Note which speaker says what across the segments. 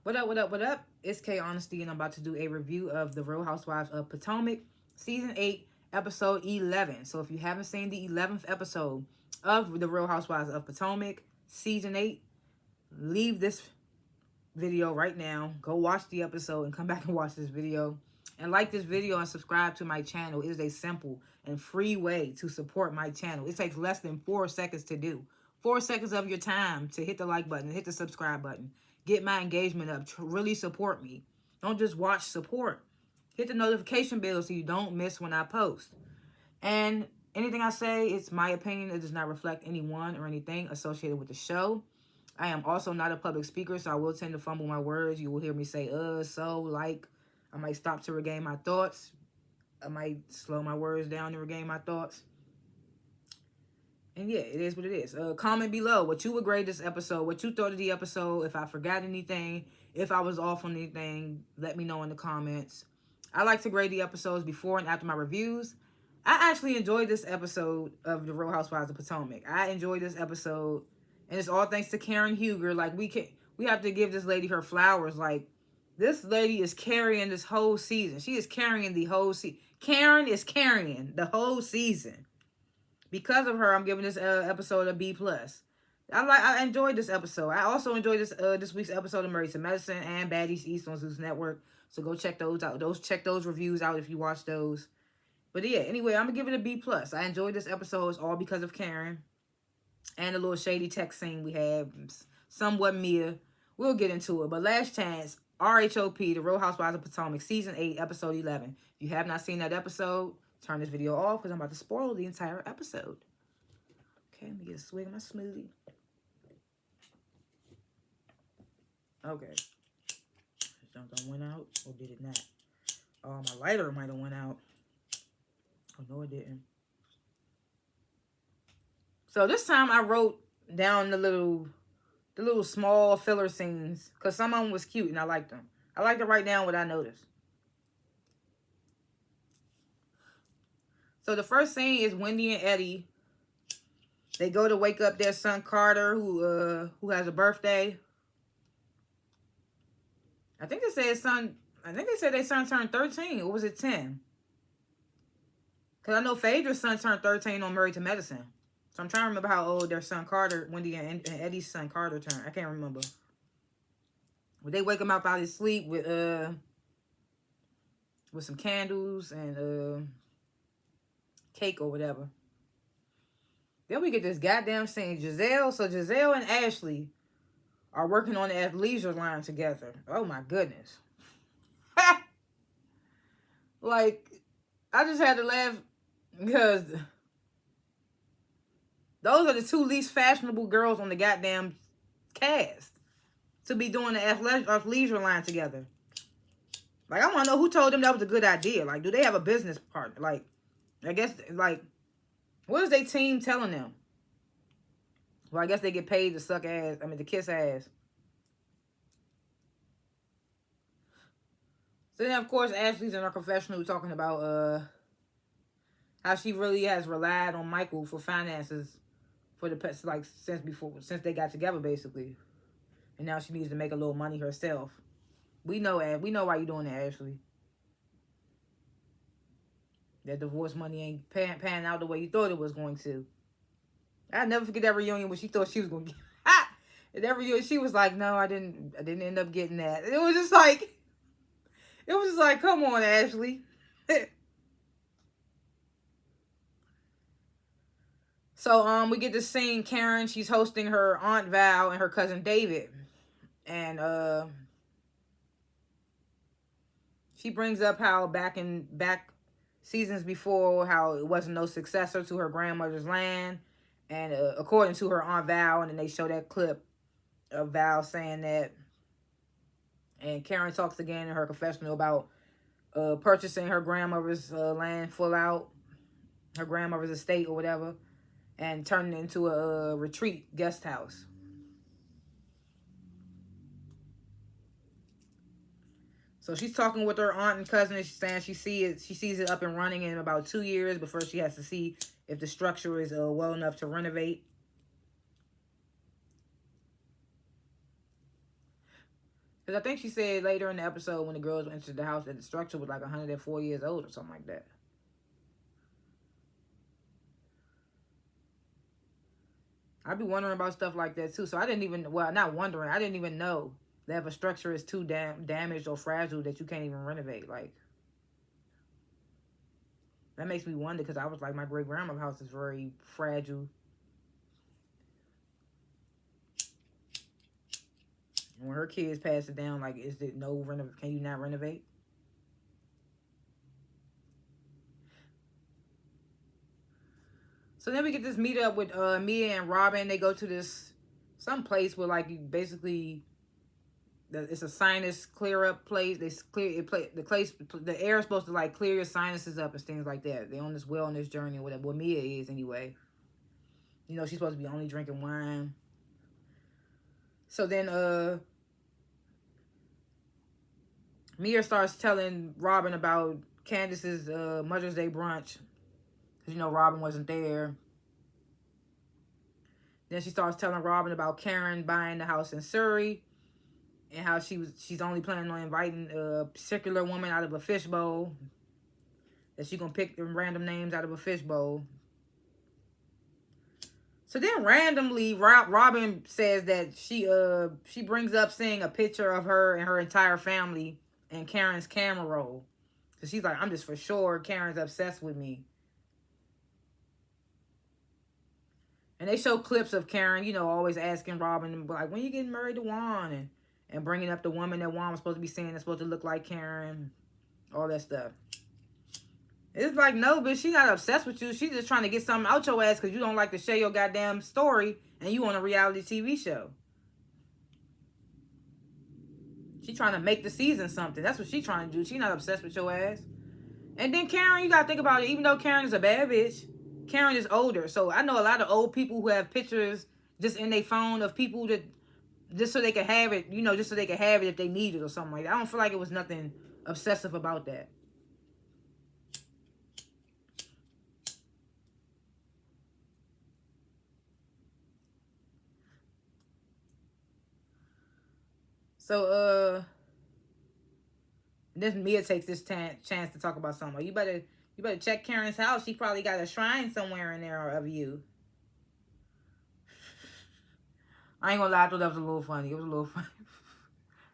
Speaker 1: What up, what up, what up? It's K.Honesty, and I'm about to do a review of The Real Housewives of Potomac, Season 8, Episode 11. So if you haven't seen the 11th episode of The Real Housewives of Potomac, Season 8, leave this video right now. Go watch the episode and come back and watch this video. And like this video and subscribe to my channel. It is a simple and free way to support my channel. It takes less than 4 seconds to do. 4 seconds of your time to hit the like button, hit the subscribe button. Get my engagement up. Really support me. Don't just watch, support. Hit the notification bell so you don't miss when I post. And anything I say, it's my opinion. It does not reflect anyone or anything associated with the show. I am also not a public speaker, so I will tend to fumble my words. You will hear me say, so, like. I might stop to regain my thoughts. I might slow my words down to regain my thoughts. And yeah, it is what it is. Comment below what you would grade this episode, what you thought of the episode, if I forgot anything, if I was off on anything, let me know in the comments. I like to grade the episodes before and after my reviews. I actually enjoyed this episode of The Real Housewives of Potomac. I enjoyed this episode, and it's all thanks to Karen Huger. Like, we have to give this lady her flowers. Like, this lady is carrying this whole season. She is carrying the whole season. Karen is carrying the whole season. Because of her, I'm giving this episode a B+. I enjoyed this episode. I also enjoyed this week's episode of Married to Medicine and Baddies East on Zeus Network. So go check those out. Check those reviews out if you watch those. But yeah, anyway, I'm gonna give it a B+. I enjoyed this episode. It's all because of Karen and the little shady text scene we had. Somewhat Mia. We'll get into it. But last chance, RHOP, The Real Housewives of Potomac, Season 8, Episode 11. If you have not seen that episode, turn this video off because I'm about to spoil the entire episode. Okay, let me get a swig of my smoothie. Okay. Something went out, or did it not? Oh, my lighter might have went out. Oh, no, it didn't. So this time I wrote down the little small filler scenes because some of them was cute and I liked them. I like to write down what I noticed. So the first scene is Wendy and Eddie. They go to wake up their son Carter, who has a birthday. I think they said their son turned 13, or was it 10? Because I know Phaedra's son turned 13 on Married to Medicine. So I'm trying to remember how old their son Carter, Wendy and Eddie's son Carter turned. I can't remember. But they wake him up out of his sleep with some candles and cake or whatever. Then we get this goddamn scene. Giselle and Ashley are working on the athleisure line together. Oh my goodness. Like, I just had to laugh because those are the two least fashionable girls on the goddamn cast to be doing the athleisure line together. Like, I want to know who told them that was a good idea. Like, do they have a business partner? Like, I guess, like, what is their team telling them? Well, I guess they get paid to suck ass. I mean, to kiss ass. So then, of course, Ashley's in her confessional talking about how she really has relied on Michael for finances for the pets, like, since they got together, basically. And now she needs to make a little money herself. We know why you're doing that, Ashley. That divorce money ain't panning out the way you thought it was going to. I'll never forget that reunion when she thought she was going to get. And that reunion, she was like, no, I didn't end up getting that. It was just like, come on, Ashley. So, we get to scene Karen. She's hosting her Aunt Val and her cousin David. And, she brings up how back seasons before, how it wasn't no successor to her grandmother's land. And according to her Aunt Val, and then they show that clip of Val saying that. And Karen talks again in her confessional about purchasing her grandmother's land full out, her grandmother's estate or whatever, and turning it into a retreat guest house. So she's talking with her aunt and cousin, and she's saying she sees it up and running in about 2 years, but first she has to see if the structure is well enough to renovate. Because I think she said later in the episode when the girls entered the house that the structure was like 104 years old or something like that. I'd be wondering about stuff like that too. So I didn't even, well, not wondering, I didn't even know that if a structure is too damaged or fragile that you can't even renovate. Like, that makes me wonder, because I was like, my great grandma's house is very fragile. When her kids pass it down, like, is it no can you not renovate? So then we get this meet up with Mia and Robin. They go to some place where, like, you basically, it's a sinus clear up place. The air is supposed to, like, clear your sinuses up and things like that. They're on this wellness journey or whatever. Well, Mia is anyway. You know, she's supposed to be only drinking wine. So then Mia starts telling Robin about Candace's Mother's Day brunch, because, you know, Robin wasn't there. Then she starts telling Robin about Karen buying the house in Surrey, and how she's only planning on inviting a particular woman out of a fishbowl. That she's gonna pick them random names out of a fishbowl. So then randomly, Robin says that she brings up seeing a picture of her and her entire family in Karen's camera roll. So she's like, I'm just for sure Karen's obsessed with me. And they show clips of Karen, you know, always asking Robin, like, when you getting married to Juan? And bringing up the woman that Juan was supposed to be seeing that's supposed to look like Karen. All that stuff. It's like, no, bitch, she's not obsessed with you. She's just trying to get something out your ass because you don't like to share your goddamn story and you on a reality TV show. She trying to make the season something. That's what she trying to do. She not obsessed with your ass. And then Karen, you got to think about it. Even though Karen is a bad bitch, Karen is older. So I know a lot of old people who have pictures just in their phone of people that, just so they can have it, you know, just so they can have it if they need it or something like that. I don't feel like it was nothing obsessive about that. So, then Mia takes this chance to talk about something. You better check Karen's house. She probably got a shrine somewhere in there of you. I ain't gonna lie, I thought that was a little funny. It was a little funny.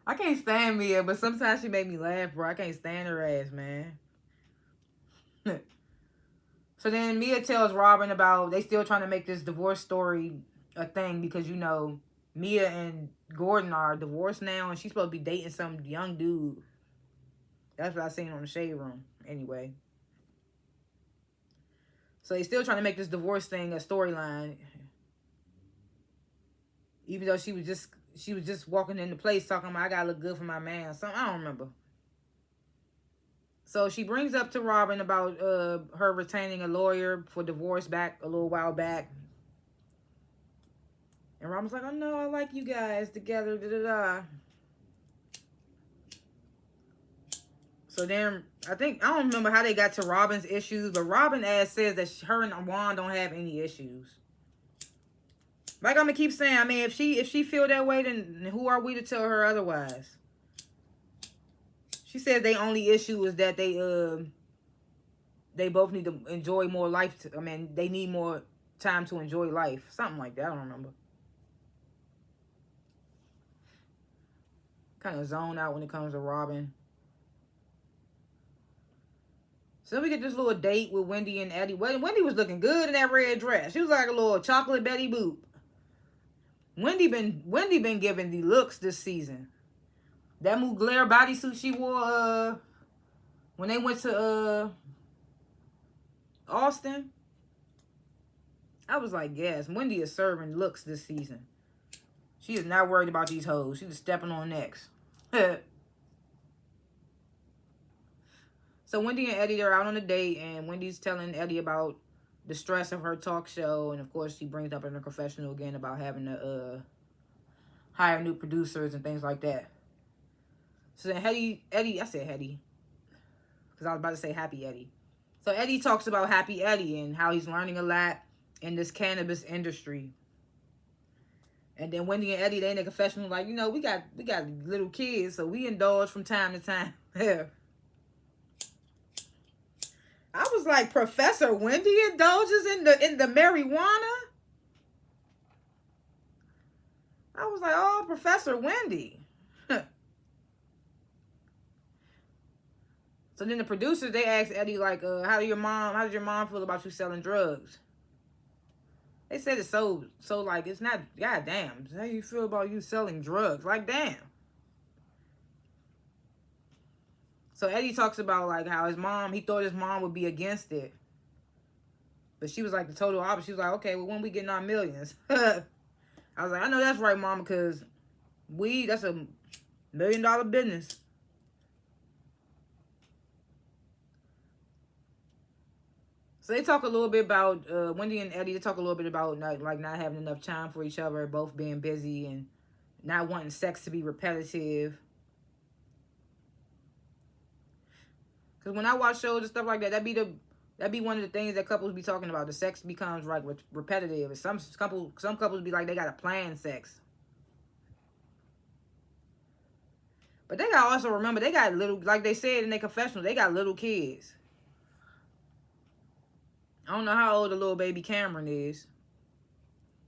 Speaker 1: I can't stand Mia, but sometimes she make me laugh, bro. I can't stand her ass, man. So then Mia tells Robin about, they still trying to make this divorce story a thing because, you know, Mia and Gordon are divorced now, and she's supposed to be dating some young dude. That's what I seen on the Shade Room. Anyway. So they still trying to make this divorce thing a storyline. Even though she was just walking in the place talking about, I gotta look good for my man. Something, I don't remember. So she brings up to Robin about her retaining a lawyer for divorce back a little while back. And Robin's like, oh no, I like you guys together, da da da. So then, I don't remember how they got to Robin's issues, but Robin says that her and Juan don't have any issues. Like I'm gonna keep saying, I mean, if she feel that way, then who are we to tell her otherwise? She says the only issue is that they both need to enjoy more life. They need more time to enjoy life. Something like that. I don't remember. Kind of zone out when it comes to Robin. So we get this little date with Wendy and Eddie. Wendy was looking good in that red dress. She was like a little chocolate Betty Boop. Wendy been giving the looks this season. That Mugler bodysuit she wore when they went to Austin. I was like, yes, Wendy is serving looks this season. She is not worried about these hoes. She's just stepping on necks. So Wendy and Eddie, they're out on a date, and Wendy's telling Eddie about the stress of her talk show, and of course she brings up in the confessional again about having to hire new producers and things like that. So then Eddie, I said Eddie, because I was about to say Happy Eddie. So Eddie talks about Happy Eddie and how he's learning a lot in this cannabis industry. And then Wendy and Eddie, they in the confessional like, we got little kids, so we indulge from time to time. Yeah. I was like, Professor Wendy indulges in the marijuana? I was like, oh, Professor Wendy. So then the producers, they asked Eddie, like, how did your mom feel about you selling drugs? They said it's so like, it's not, goddamn, how you feel about you selling drugs? Like, damn. So Eddie talks about, like, how he thought his mom would be against it. But she was like the total opposite. She was like, okay, well, when we getting our millions? I was like, I know that's right, mama, because that's a $1 million business. So they talk a little bit about, Wendy and Eddie, they talk a little bit about not having enough time for each other, both being busy and not wanting sex to be repetitive. Because when I watch shows and stuff like that, that'd be one of the things that couples be talking about. The sex becomes like repetitive. And some couples be like, they got to plan sex. But they got to also remember, they got little, like they said in their confessional, they got little kids. I don't know how old the little baby Cameron is,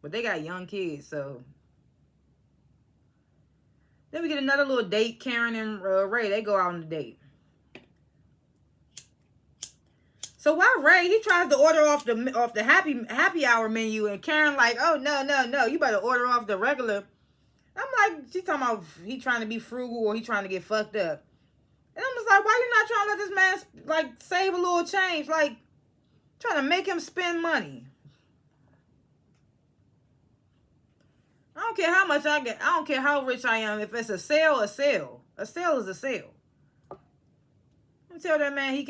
Speaker 1: but they got young kids, so. Then we get another little date. Karen and Ray, they go out on a date. So while Ray, he tries to order off the happy hour menu, and Karen like, oh, no, you better order off the regular. I'm like, she talking about he trying to be frugal or he trying to get fucked up. And I'm just like, why you not trying to let this man, like, save a little change? Like, trying to make him spend money. I don't care how much I get. I don't care how rich I am. If it's a sale, a sale. A sale is a sale. I'm tell that man he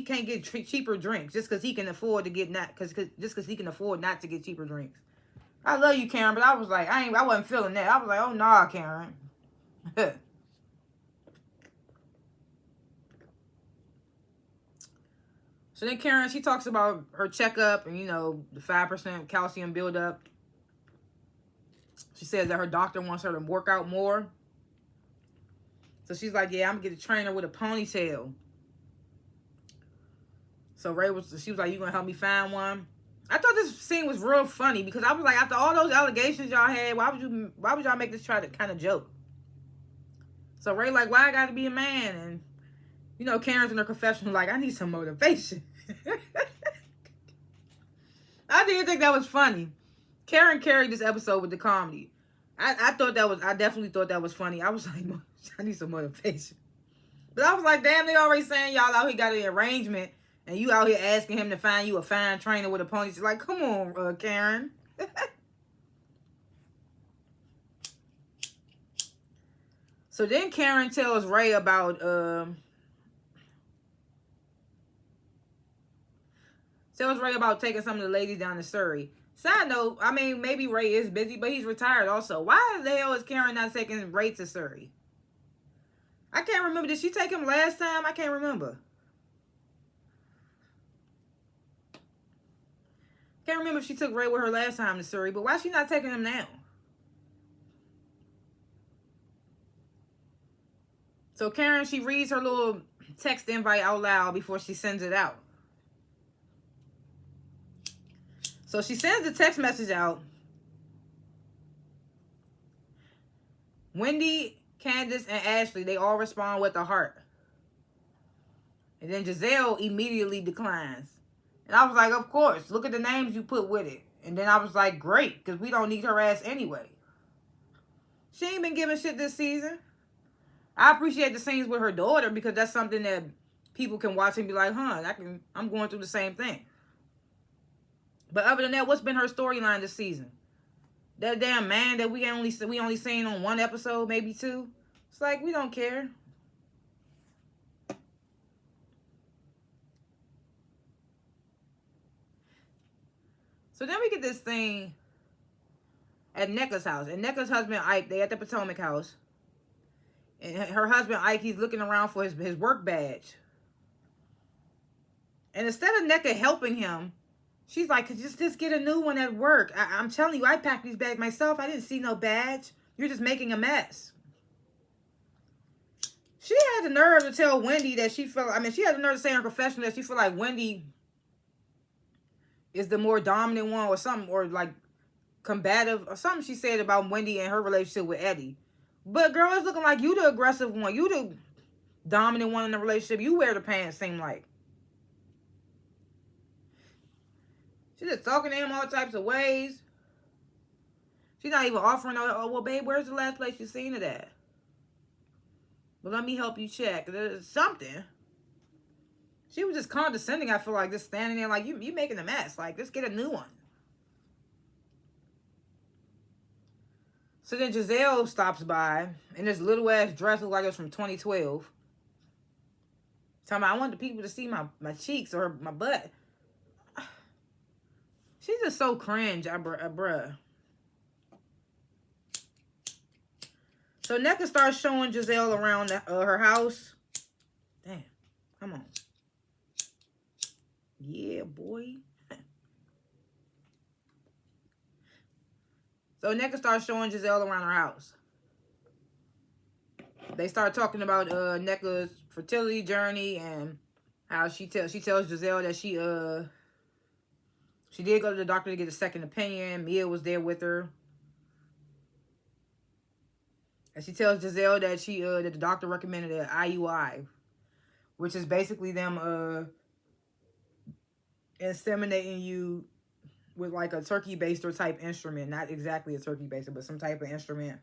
Speaker 1: can't get cheaper drinks just because he can afford to get he can afford not to get cheaper drinks. I love you, Karen, but I was like, I wasn't feeling that. I was like, oh nah, Karen. So then Karen, she talks about her checkup and, the 5% calcium buildup. She says that her doctor wants her to work out more. So she's like, yeah, I'm going to get a trainer with a ponytail. So she was like, you going to help me find one? I thought this scene was real funny because I was like, after all those allegations y'all had, why would y'all make this try to kind of joke? So Ray like, why I got to be a man? And Karen's in her confessional like, I need some motivation. I didn't think that was funny. Karen carried this episode with the comedy. I definitely thought that was funny. I was like, I need some motivation. But I was like, damn, they already saying y'all out here got an arrangement and you out here asking him to find you a fine trainer with a pony. She's like, come on, Karen. So then Karen tells Ray about taking some of the ladies down to Surrey. Side note, I mean, maybe Ray is busy, but he's retired also. Why the hell is Karen not taking Ray to Surrey? I can't remember. Did she take him last time? I can't remember. Can't remember if she took Ray with her last time to Surrey, but why is she not taking him now? So Karen, she reads her little text invite out loud before she sends it out. So she sends the text message out. Wendy, Candace, and Ashley, they all respond with a heart. And then Giselle immediately declines. And I was like, of course, look at the names you put with it. And then I was like, great, because we don't need her ass anyway. She ain't been giving shit this season. I appreciate the scenes with her daughter because that's something that people can watch and be like, I'm going through the same thing. But other than that, what's been her storyline this season? That damn man that we only seen on one episode, maybe two. It's like, we don't care. So then we get this thing at Nneka's house. And Nneka's husband, Ike, they at the Potomac house. And her husband, Ike, he's looking around for his work badge. And instead of Nneka helping him, She's like, just get a new one at work. I'm telling you, I packed these bags myself. I didn't see no badge. You're just making a mess. She had the nerve to tell Wendy that she felt, I mean, she had the nerve to say in her confession that she felt like Wendy is the more dominant one or something, or like combative or something she said about Wendy and her relationship with Eddie. But girl, it's looking like you the aggressive one. You the dominant one in the relationship. You wear the pants, seem like. She's just talking to him all types of ways. She's not even offering, oh, well, babe, where's the last place you seen it at? Well, let me help you check. There's something. She was just condescending, I feel like, just standing there like, you making a mess. Like, let's get a new one. So then Giselle stops by in this little ass dress, look like it was from 2012. Talking about, I want the people to see my cheeks or my butt. She's just so cringe, bruh. So Nneka starts showing Giselle around her house. Damn, come on. Yeah, boy. So Nneka starts showing Giselle around her house. They start talking about Nneka's fertility journey and how she tells Giselle that she did go to the doctor to get a second opinion. Mia was there with her. And she tells Giselle that that the doctor recommended an IUI, which is basically them inseminating you with like a turkey baster type instrument. Not exactly a turkey baster, but some type of instrument.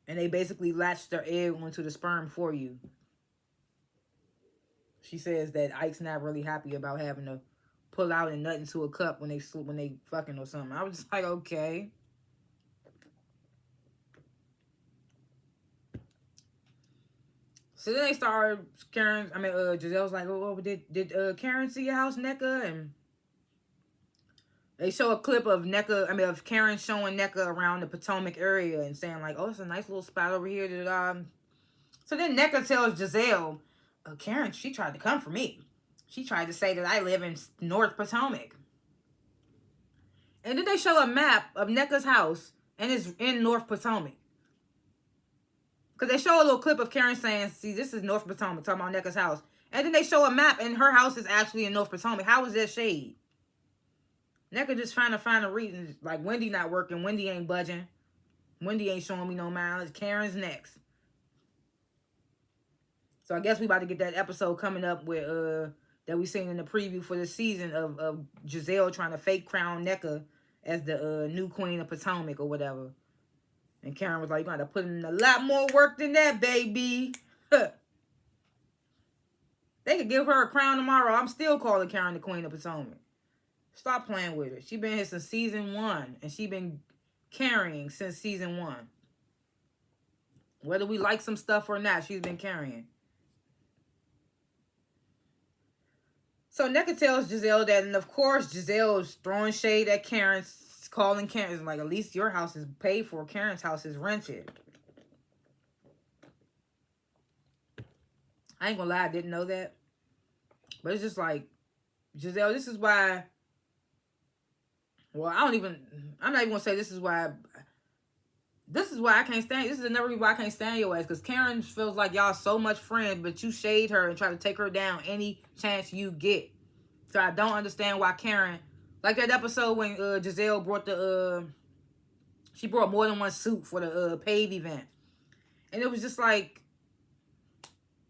Speaker 1: And they basically latch their egg onto the sperm for you. She says that Ike's not really happy about having to pull out and nut into a cup when they fucking or something. I was just like, okay. So then they started, Giselle's like, oh, did Karen see your house, Nneka? And they show a clip of of Karen showing Nneka around the Potomac area and saying like, oh, it's a nice little spot over here. So then Nneka tells Giselle, Karen, she tried to come for me. She tried to say that I live in North Potomac. And then they show a map of Nneka's house and it's in North Potomac. Because they show a little clip of Karen saying, see, this is North Potomac, talking about Nneka's house. And then they show a map, and her house is actually in North Potomac. How is that shade? Nneka just trying to find a reason. Like, Wendy not working. Wendy ain't budging. Wendy ain't showing me no mileage. Karen's next. So I guess we about to get that episode coming up with that we seen in the preview for this season of Giselle trying to fake crown Nneka as the new queen of Potomac or whatever. And Karen was like, you're going to put in a lot more work than that, baby. They could give her a crown tomorrow. I'm still calling Karen the queen of Potomac. Stop playing with her. She been here since season 1. And she been carrying since season 1. Whether we like some stuff or not, she's been carrying. So Nneka tells Giselle that, and of course, Giselle's throwing shade at Karen, calling Karen, like, at least your house is paid for. Karen's house is rented. I ain't gonna lie, I didn't know that. But it's just like, Giselle, this is why, well, I'm not even gonna say this is why I can't stand, this is another reason why I can't stand your ass, because Karen feels like y'all so much friends, but you shade her and try to take her down any chance you get. So I don't understand why Karen, like that episode when Giselle brought she brought more than one suit for the PAVE event. And it was just like,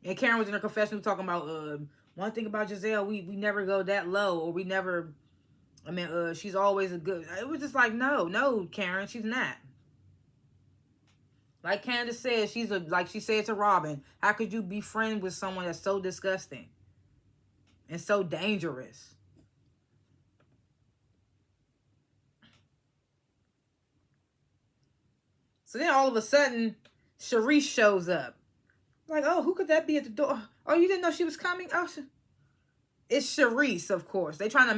Speaker 1: and Karen was in her confessional talking about, one thing about Giselle, we never go that low, or we never, she's always a good, it was just like, no, Karen, she's not. Like Candace said, like she said to Robin, how could you be friends with someone that's so disgusting and so dangerous? So then all of a sudden, Sharice shows up. Like, oh, who could that be at the door? Oh, you didn't know she was coming? Oh, it's Sharice, of course. They keep trying to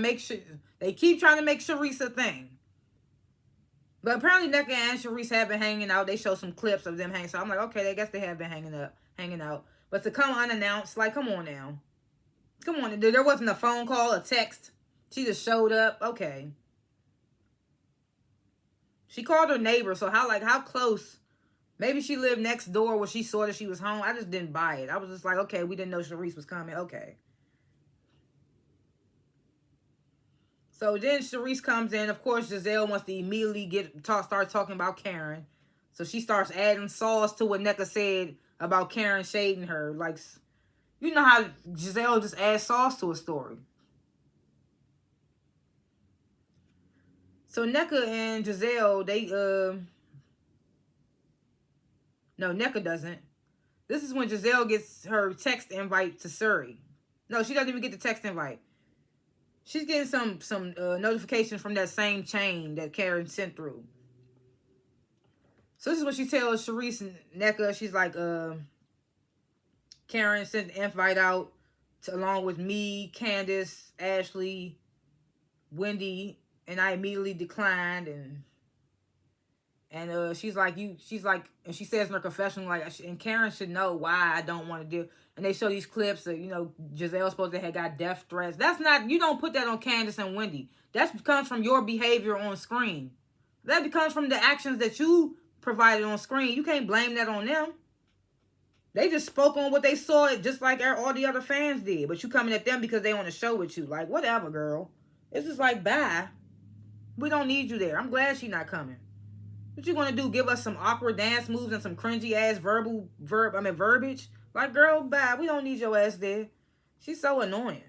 Speaker 1: make Sharice a thing. But apparently Nneka and Sharice have been hanging out. They show some clips of them hanging. So I'm like, okay, I guess they have been hanging out. But to come unannounced, like, come on now. Come on, there wasn't a phone call, a text. She just showed up. Okay. She called her neighbor, so how close? Maybe she lived next door where she saw that she was home. I just didn't buy it. I was just like, okay, we didn't know Sharice was coming. Okay. So then Sharice comes in. Of course, Giselle wants to immediately start talking about Karen. So she starts adding sauce to what NECA said about Karen shading her. Like, you know how Giselle just adds sauce to a story. So NECA and Giselle, no, NECA doesn't. This is when Giselle gets her text invite to Surrey. No, she doesn't even get the text invite. She's getting some notification from that same chain that Karen sent through. So this is what she tells Sharice and NECA. She's like, Karen sent the invite out along with me, Candace, Ashley, Wendy, and I immediately declined. And she's like, and she says in her confession, like, and Karen should know why I don't want to do. And they show these clips of, Giselle supposed to have got death threats. That's not, you don't put that on Candace and Wendy. That comes from your behavior on screen. That comes from the actions that you provided on screen. You can't blame that on them. They just spoke on what they saw, just like all the other fans did. But you coming at them because they on the show with you. Like, whatever, girl. It's just like, bye. We don't need you there. I'm glad she's not coming. What you gonna do? Give us some awkward dance moves and some cringy ass verbiage? Like, girl, bye. We don't need your ass there. She's so annoying.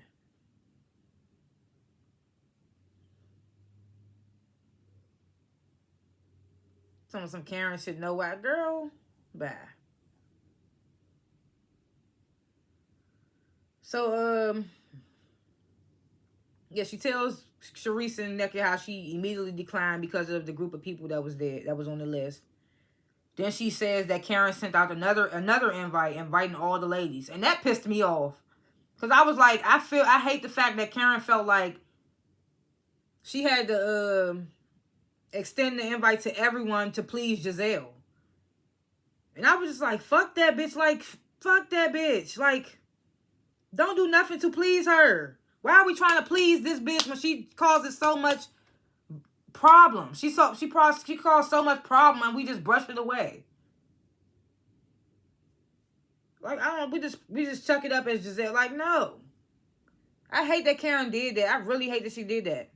Speaker 1: Some Karen should know why. Girl, bye. So, yeah, she tells Sharice and NECA how she immediately declined because of the group of people that was there, that was on the list. Then she says that Karen sent out another invite, inviting all the ladies. And that pissed me off. Because I was like, I hate the fact that Karen felt like she had to extend the invite to everyone to please Giselle. And I was just like, fuck that bitch. Like, fuck that bitch. Like, don't do nothing to please her. Why are we trying to please this bitch when she causes so much problem? She caused so much problem and we just brush it away. Like, I don't know, we just chuck it up as Giselle. Like, no. I hate that Karen did that. I really hate that she did that.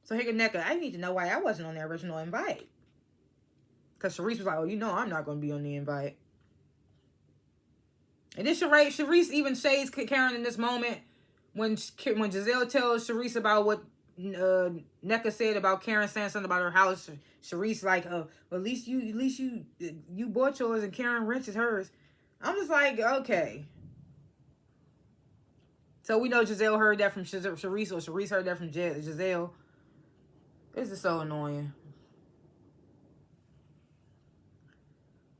Speaker 1: So here, NECA, I need to know why I wasn't on the original invite. Because Sharice was like, oh, I'm not going to be on the invite. And then Sharice even shades Karen in this moment when Giselle tells Sharice about what NECA said about Karen saying something about her house. Sharice like, well, at least you bought yours and Karen rents hers. I'm just like, okay. So we know Giselle heard that from Sharice, or Sharice heard that from Giselle. This is so annoying.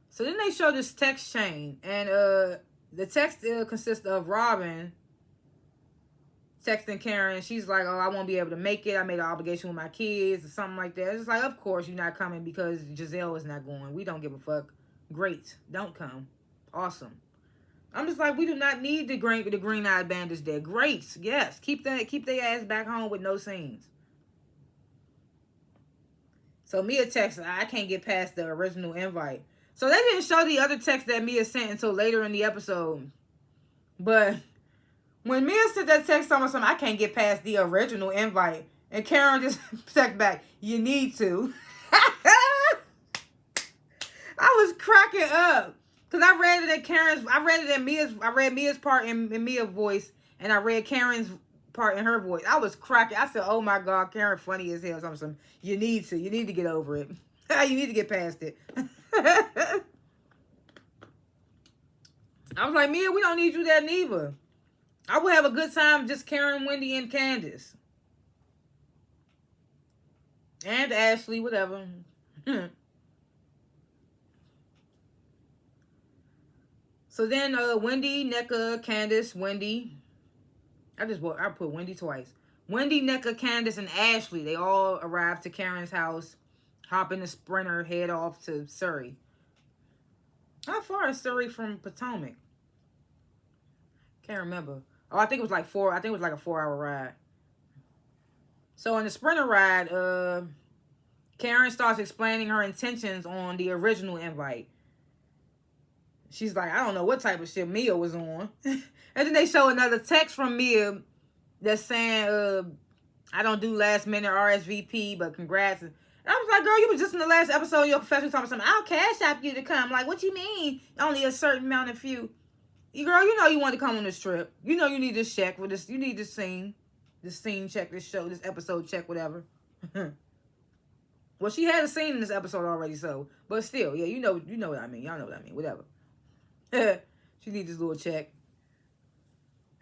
Speaker 1: So then they show this text chain, and the text consists of Robin texting Karen. She's like, oh, I won't be able to make it. I made an obligation with my kids or something like that. It's like, of course you're not coming because Giselle is not going. We don't give a fuck. Great. Don't come. Awesome. I'm just like, we do not need the green-eyed bandits there. Great. Yes. Keep their ass back home with no scenes. So Mia texts, I can't get past the original invite. So they didn't show the other text that Mia sent until later in the episode. But when Mia sent that text on something, I can't get past the original invite. And Karen just texted back, you need to. I was cracking up. Because I read Mia's part in Mia's voice. And I read Karen's part in her voice. I was cracking. I said, oh my God, Karen funny as hell. Something. You need to get over it. You need to get past it. I was like, Mia, we don't need you there neither. I would have a good time just Karen, Wendy, and Candace. And Ashley, whatever. So then Wendy, NECA, Candace, Wendy. I put Wendy twice. Wendy, NECA, Candace, and Ashley. They all arrived to Karen's house. Hop in the Sprinter, head off to Surrey. How far is Surrey from Potomac? Can't remember. Oh, I think it was like 4. I think it was like a 4-hour ride. So in the Sprinter ride, Karen starts explaining her intentions on the original invite. She's like, I don't know what type of shit Mia was on. And then they show another text from Mia that's saying, I don't do last minute RSVP, but congrats. And I was like, girl, you was just in the last episode of your professional talking about something. I'll cash app you to come. Like, what you mean? Only a certain amount of few. Girl, you know you want to come on this trip. You know you need this check for this. You need this scene. This scene check, this show, this episode check, whatever. Well, she had a scene in this episode already, so. But still, yeah, you know what I mean. Y'all know what I mean. Whatever. She needs this little check.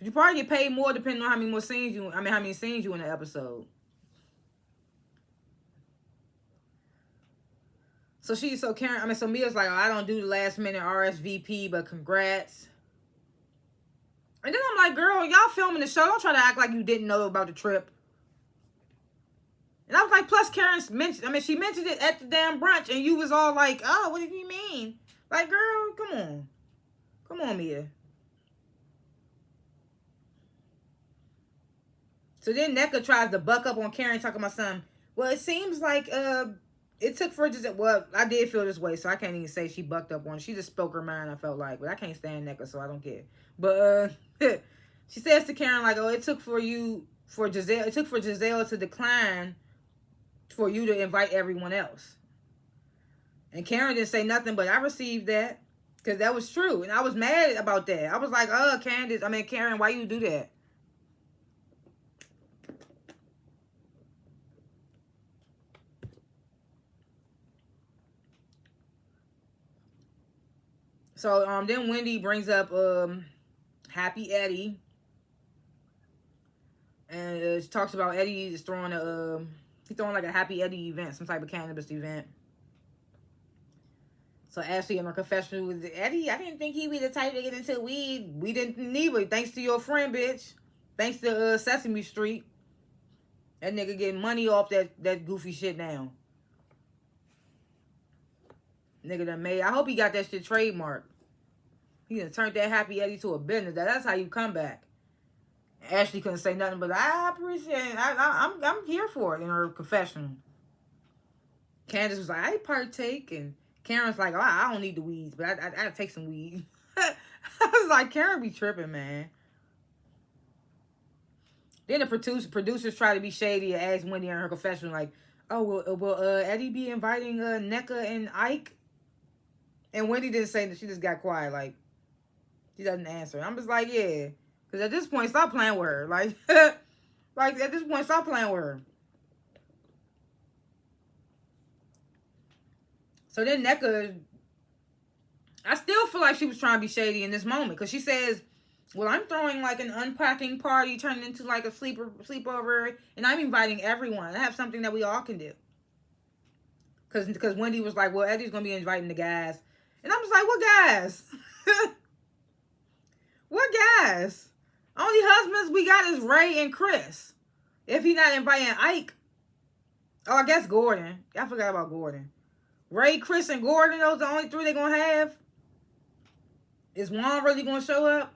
Speaker 1: You probably get paid more depending on how many scenes you in the episode. So Mia's like, oh, I don't do the last minute RSVP, but congrats. And then I'm like, girl, y'all filming the show. Don't try to act like you didn't know about the trip. And I was like, plus Karen she mentioned it at the damn brunch, and you was all like, oh, what do you mean? Like, girl, come on. Come on, Mia. So then Nneka tries to buck up on Karen talking about something. Well, it seems like it took for just, well, I did feel this way, so I can't even say she bucked up on. She just spoke her mind, I felt like. But I can't stand Nneka, so I don't care. But she says to Karen, like, oh, it took for Giselle to decline for you to invite everyone else. And Karen didn't say nothing, but I received that. Because that was true. And I was mad about that. I was like, Karen, why you do that? So then Wendy brings up Happy Eddie. And she talks about Eddie is throwing like a Happy Eddie event, some type of cannabis event. So Ashley in her confessional with Eddie, I didn't think he'd be the type to get into weed. We didn't neither. Thanks to your friend, bitch. Thanks to Sesame Street. That nigga getting money off that goofy shit now. Nigga done made. I hope he got that shit trademarked. He done turned that Happy Eddie to a business. That's how you come back. Ashley couldn't say nothing, but I appreciate it. I'm here for it in her confessional. Candace was like, I partake, and Karen's like, oh, I don't need the weeds, but I take some weed. I was like, Karen be tripping, man. Then the producers try to be shady and ask Wendy in her confessional, like, oh, will Eddie be inviting Nneka and Ike? And Wendy didn't say that. She just got quiet, like, she doesn't answer. I'm just like, yeah. Because at this point, stop playing with her. Like, at this point, stop playing with her. So then Nneka, I still feel like she was trying to be shady in this moment. Because she says, well, I'm throwing like an unpacking party turning into like a sleepover. And I'm inviting everyone. I have something that we all can do. Because Wendy was like, well, Eddie's going to be inviting the guys. And I'm just like, what guys? What guys? Only husbands we got is Ray and Chris. If he's not inviting Ike. Oh, I guess Gordon. I forgot about Gordon. Ray, Chris, and Gordon, those are the only 3 they're going to have? Is Juan really going to show up?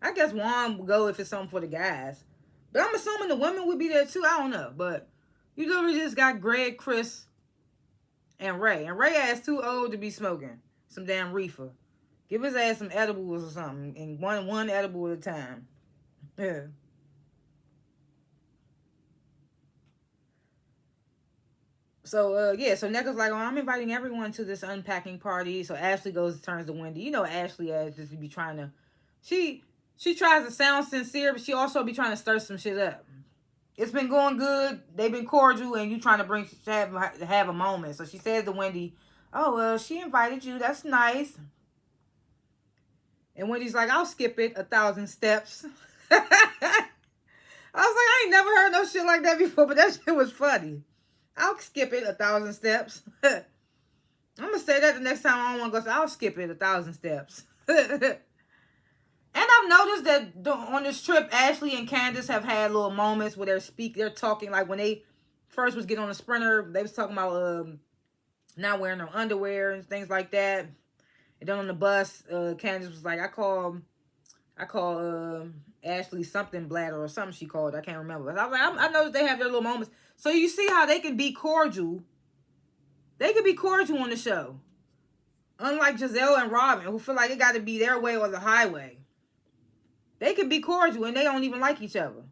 Speaker 1: I guess Juan will go if it's something for the guys. But I'm assuming the women would be there too. I don't know. But you literally just got Greg, Chris, and Ray. And Ray ass too old to be smoking some damn reefer. Give his ass some edibles or something. And one edible at a time. Yeah. So, so Nneka's like, oh, I'm inviting everyone to this unpacking party. So Ashley turns to Wendy. You know Ashley as just be trying to... She tries to sound sincere, but she also be trying to stir some shit up. It's been going good. They've been cordial, and you trying to have a moment. So she says to Wendy, oh, well, she invited you. That's nice. And Wendy's like, I'll skip it 1,000 steps. I was like, I ain't never heard no shit like that before, but that shit was funny. I'll skip it 1,000 steps. I'm going to say that the next time I don't want to go. I'll skip it 1,000 steps. And I've noticed that on this trip, Ashley and Candace have had little moments where they're talking. Like when they first was getting on the Sprinter, they was talking about not wearing no underwear and things like that. And then on the bus, Candace was like, I call Ashley something bladder or something she called. I can't remember. But I was like, I know that they have their little moments. So you see how they can be cordial. They can be cordial on the show. Unlike Giselle and Robin, who feel like it got to be their way or the highway. They can be cordial and they don't even like each other.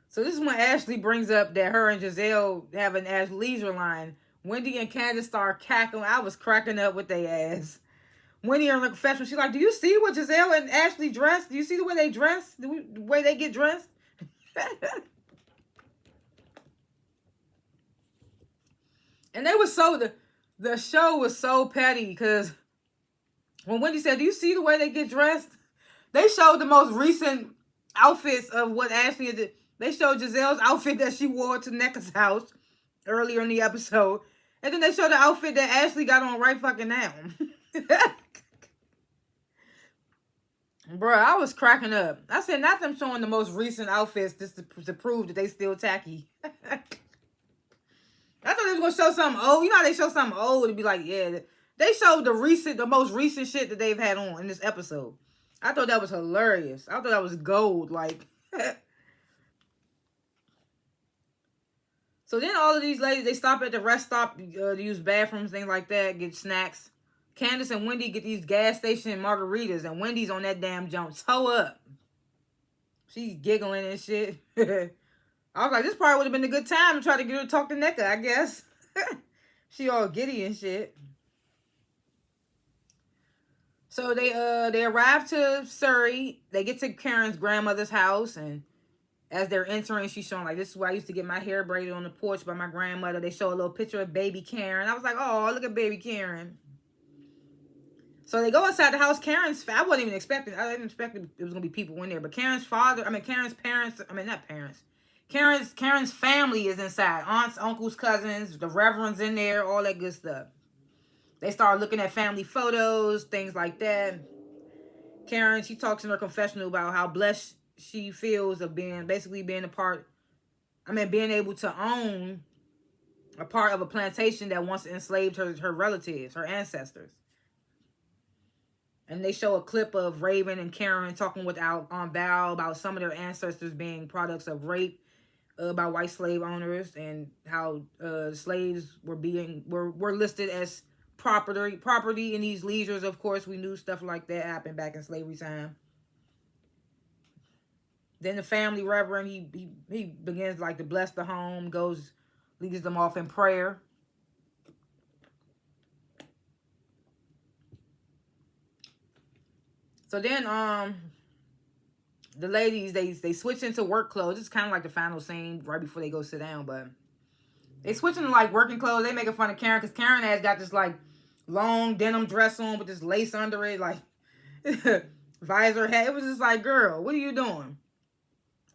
Speaker 1: So this is when Ashley brings up that her and Giselle have an athleisure line. Wendy and Candace start cackling. I was cracking up with their ass. Wendy in the confessional, she's like, do you see what Giselle and Ashley dress? Do you see the way they dress? The way they get dressed? And they was so, the show was so petty because when Wendy said, do you see the way they get dressed? They showed the most recent outfits of what Ashley did. They showed Giselle's outfit that she wore to Necca's house earlier in the episode. And then they showed the outfit that Ashley got on right fucking now. Bruh, I was cracking up. I said, not them showing the most recent outfits just to prove that they still tacky. I thought they was going to show something old. You know how they show something old and be like, yeah. They showed the most recent shit that they've had on in this episode. I thought that was hilarious. I thought that was gold. Like, so then all of these ladies, they stop at the rest stop to use bathrooms, things like that, get snacks. Candace and Wendy get these gas station margaritas, and Wendy's on that damn jump toe up. She's giggling and shit. I was like, this probably would have been a good time to try to get her to talk to Necca, I guess. She all giddy and shit. So they arrive to Surrey. They get to Karen's grandmother's house, and as they're entering, she's showing like, this is where I used to get my hair braided on the porch by my grandmother. They show a little picture of baby Karen. I was like, oh, look at baby Karen. So they go inside the house. I wasn't even expecting. I didn't expect it was gonna be people in there, but Karen's parents. Not parents. Karen's family is inside. Aunts, uncles, cousins, the reverends in there, all that good stuff. They start looking at family photos, things like that. Karen, she talks in her confessional about how blessed she feels of being able to own a part of a plantation that once enslaved her relatives, her ancestors. And they show a clip of Raven and Karen talking with Aunt Val about some of their ancestors being products of rape by white slave owners, and how slaves were listed as property in these leisures. Of course, we knew stuff like that happened back in slavery time. Then the family reverend, he begins like to bless the home, leads them off in prayer. So then the ladies, they switch into work clothes. It's kind of like the final scene right before they go sit down, but they switch into like working clothes. They making fun of Karen because Karen has got this like long denim dress on with this lace under it, like visor hat. It was just like, girl, what are you doing?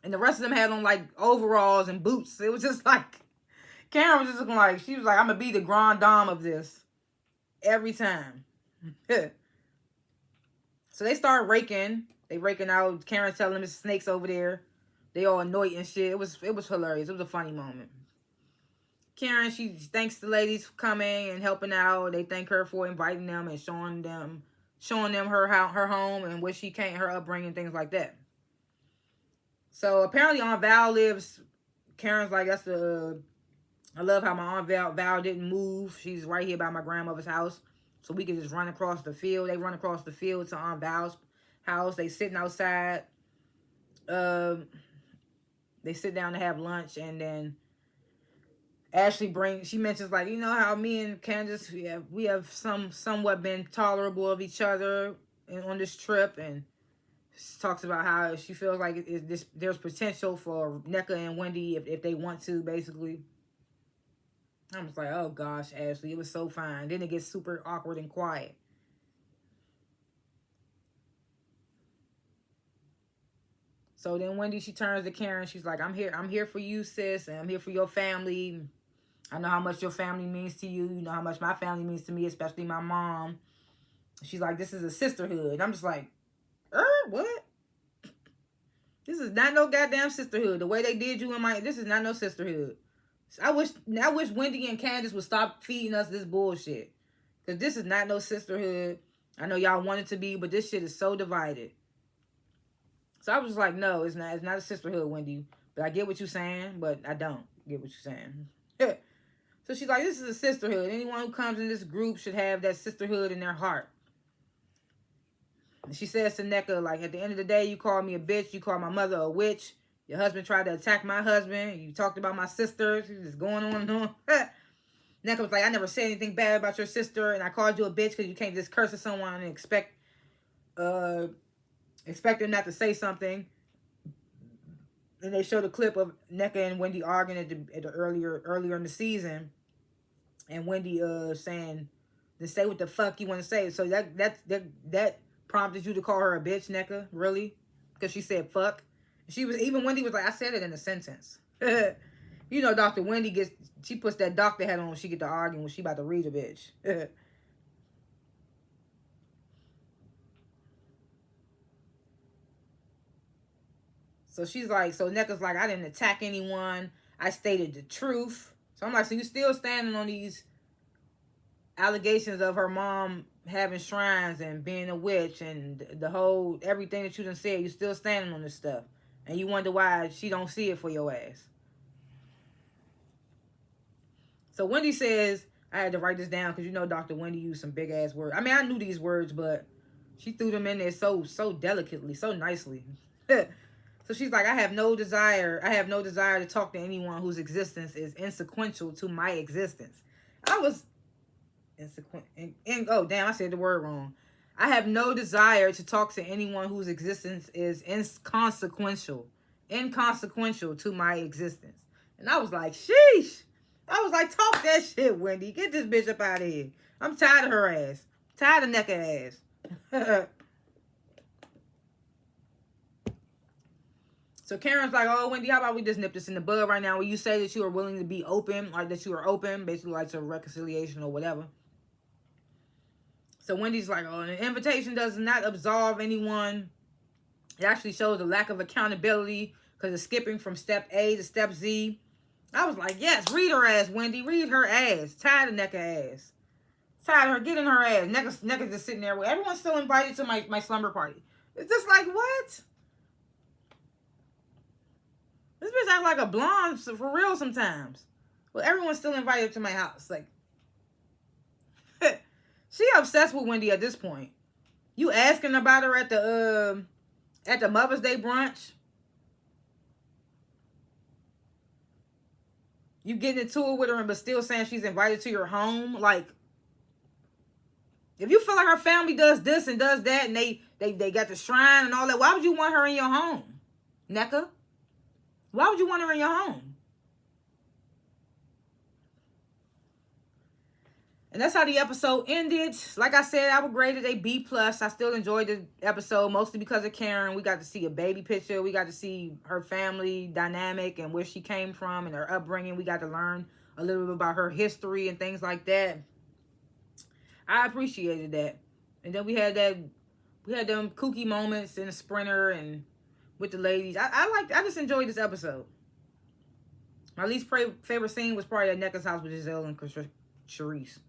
Speaker 1: And the rest of them had on like overalls and boots. It was just like, Karen was just looking like, she was like, I'm gonna be the grand dame of this every time. So they start raking. They raking out. Karen telling them there's snakes over there. They all annoyed and shit. It was hilarious. It was a funny moment. Karen, she thanks the ladies for coming and helping out. They thank her for inviting them and showing them her home and where she came, her upbringing, things like that. So apparently Aunt Val lives. Karen's like, I love how my Aunt Val didn't move. She's right here by my grandmother's house. So we can just run across the field. They run across the field to Aunt Val's house. They sitting outside. They sit down to have lunch, and then Ashley she mentions like, you know how me and Candace, we have somewhat been tolerable of each other on this trip, and she talks about how she feels like there's potential for Necca and Wendy if they want to, basically. I'm just like, oh gosh, Ashley, it was so fine. Then it gets super awkward and quiet. So then Wendy, she turns to Karen. She's like, I'm here for you, sis, and I'm here for your family. I know how much your family means to you. You know how much my family means to me, especially my mom. She's like, this is a sisterhood. And I'm just like, what? This is not no goddamn sisterhood. The way they did you this is not no sisterhood. I wish Wendy and Candace would stop feeding us this bullshit. Because this is not no sisterhood. I know y'all want it to be, but this shit is so divided. So I was like, no, it's not. It's not a sisterhood, Wendy. But I get what you're saying, but I don't get what you're saying. So she's like, this is a sisterhood. Anyone who comes in this group should have that sisterhood in their heart. And she says to NECA, like, at the end of the day, you call me a bitch. You call my mother a witch. Your husband tried to attack my husband. You talked about my sister. She's just going on and on. NECA was like, I never said anything bad about your sister. And I called you a bitch because you can't just curse at someone and expect them not to say something. And they showed a clip of NECA and Wendy arguing at the earlier in the season. And Wendy saying, to say what the fuck you want to say. So that prompted you to call her a bitch, NECA? Really? Because she said fuck? Wendy was like, I said it in a sentence. You know, Dr. Wendy she puts that doctor hat on when she get to arguing when she about to read a bitch. So she's like, so NECA's like, I didn't attack anyone. I stated the truth. So I'm like, so you still standing on these allegations of her mom having shrines and being a witch and the whole, everything that you done said, you still standing on this stuff. And you wonder why she don't see it for your ass. So Wendy says, I had to write this down because you know Dr. Wendy used some big ass words. I mean, I knew these words, but she threw them in there so delicately, so nicely. So she's like, I have no desire to talk to anyone whose existence is insequential to my existence. I was oh damn, I said the word wrong. I have no desire to talk to anyone whose existence is inconsequential to my existence. And I was like, sheesh. I was like, talk that shit, Wendy. Get this bitch up out of here. I'm tired of her ass. Tired of NECA ass. So Karen's like, oh, Wendy, how about we just nip this in the bud right now? Will you say that you are willing to be open, like that you are open, basically like to reconciliation or whatever? So Wendy's like, oh, an invitation does not absolve anyone. It actually shows a lack of accountability because it's skipping from step A to step Z. I was like, yes, read her ass, Wendy. Read her ass. Tired of NECA ass. Tired of her getting her ass. NECA just sitting there. Everyone's still invited to my slumber party. It's just like, what? This bitch act like a blonde for real sometimes. Well, everyone's still invited to my house. Like, she obsessed with Wendy at this point. You asking about her at the Mother's Day brunch? You getting into it with her but still saying she's invited to your home? Like, if you feel like her family does this and does that and they got the shrine and all that, why would you want her in your home, NECA? Why would you want her in your home? And that's how the episode ended. Like I said, I would grade it a B+. I still enjoyed the episode, mostly because of Karen. We got to see a baby picture. We got to see her family dynamic and where she came from and her upbringing. We got to learn a little bit about her history and things like that. I appreciated that. And then we had them kooky moments in the sprinter and with the ladies. I just enjoyed this episode. My least favorite scene was probably at NECA's house with Giselle and Charisse.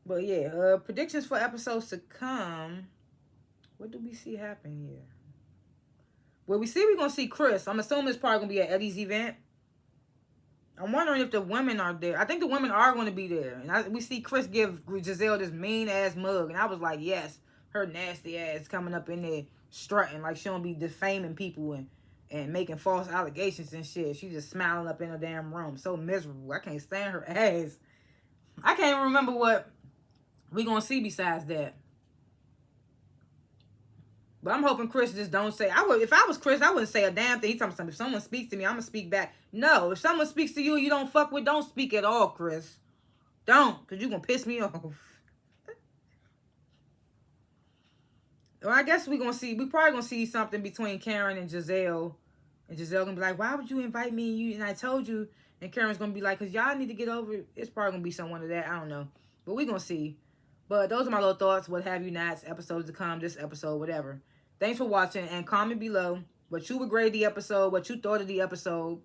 Speaker 1: But yeah, predictions for episodes to come. What do we see happen here? Well, we're going to see Chris. I'm assuming it's probably going to be at Eddie's event. I'm wondering if the women are there. I think the women are going to be there. And we see Chris give Giselle this mean-ass mug. And I was like, yes, her nasty ass coming up in there strutting like she don't be defaming people and making false allegations and shit. She just smiling up in her damn room. So miserable. I can't stand her ass. I can't even remember what we gonna see besides that. But I'm hoping Chris just don't say. If I was Chris, I wouldn't say a damn thing. He talking something. If someone speaks to me, I'm gonna speak back. No, if someone speaks to you and you don't fuck with, don't speak at all, Chris. Don't, cause you gonna piss me off. Well, I guess we probably gonna see something between Karen and Giselle. And Giselle gonna be like, why would you invite me? And I told you. And Karen's gonna be like, cause y'all need to get over it. It's probably gonna be someone of that. I don't know. But we gonna see. But those are my little thoughts. What have you nots, episodes to come, this episode, whatever. Thanks for watching. And comment below what you would grade the episode, what you thought of the episode.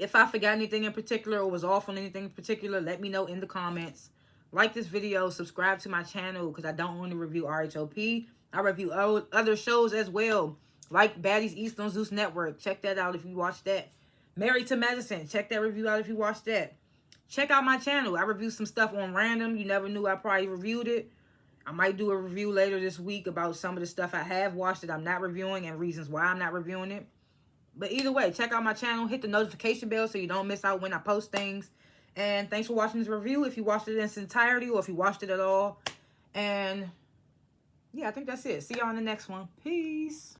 Speaker 1: If I forgot anything in particular or was off on anything in particular, let me know in the comments. Like this video, subscribe to my channel because I don't only review RHOP. I review other shows as well, like Baddies East on Zeus Network. Check that out if you watch that. Married to Medicine. Check that review out if you watch that. Check out my channel. I review some stuff on random. You never knew I probably reviewed it. I might do a review later this week about some of the stuff I have watched that I'm not reviewing and reasons why I'm not reviewing it. But either way, check out my channel. Hit the notification bell so you don't miss out when I post things. And thanks for watching this review. If you watched it in its entirety or if you watched it at all. And yeah, I think that's it. See y'all in the next one. Peace.